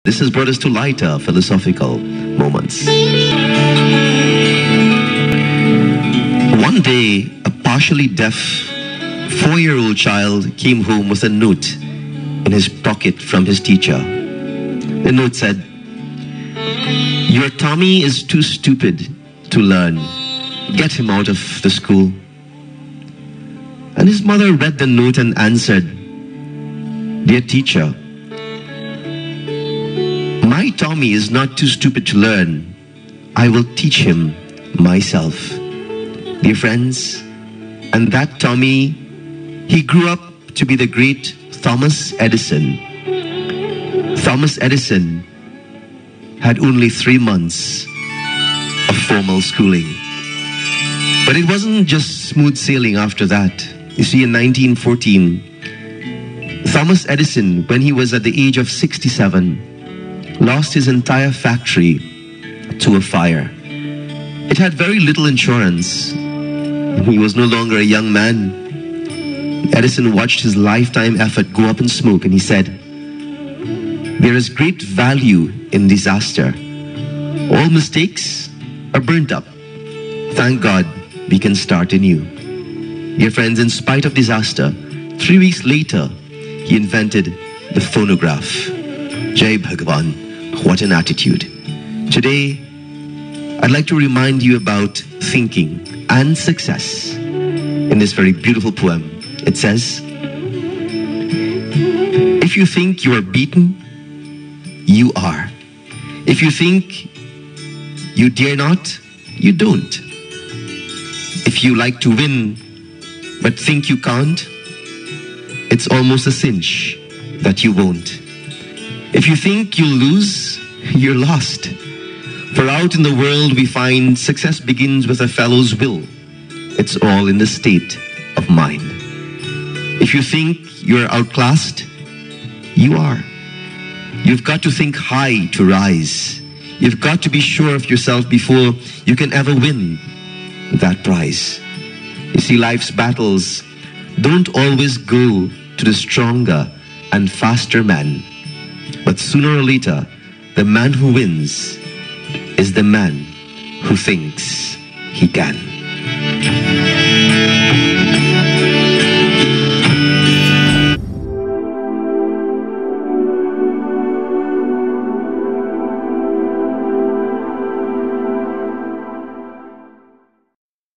This has brought us to lighter philosophical moments. One day, a partially deaf 4-year-old child came home with a note in his pocket from his teacher. The note said, "Your Tommy is too stupid to learn. Get him out of the school." And his mother read the note and answered, "Dear teacher, my Tommy is not too stupid to learn. I will teach him myself." Dear friends, and that Tommy, he grew up to be the great Thomas Edison. Thomas Edison had only 3 months of formal schooling. But it wasn't just smooth sailing after that. You see, in 1914, Thomas Edison, when he was at the age of 67, lost his entire factory to a fire. It had very little insurance. He was no longer a young man. Edison watched his lifetime effort go up in smoke, and he said, "There is great value in disaster. All mistakes are burnt up. Thank God we can start anew." Dear friends, in spite of disaster, 3 weeks later, he invented the phonograph. Jai Bhagavan, what an attitude. Today, I'd like to remind you about thinking and success in this very beautiful poem. It says, "If you think you are beaten, you are. If you think you dare not, you don't. If you like to win but think you can't, it's almost a cinch that you won't. If you think you'll lose, you're lost. For out in the world we find success begins with a fellow's will. It's all in the state of mind. If you think you're outclassed, you are. You've got to think high to rise. You've got to be sure of yourself before you can ever win that prize. You see, life's battles don't always go to the stronger and faster man. But sooner or later, the man who wins is the man who thinks he can."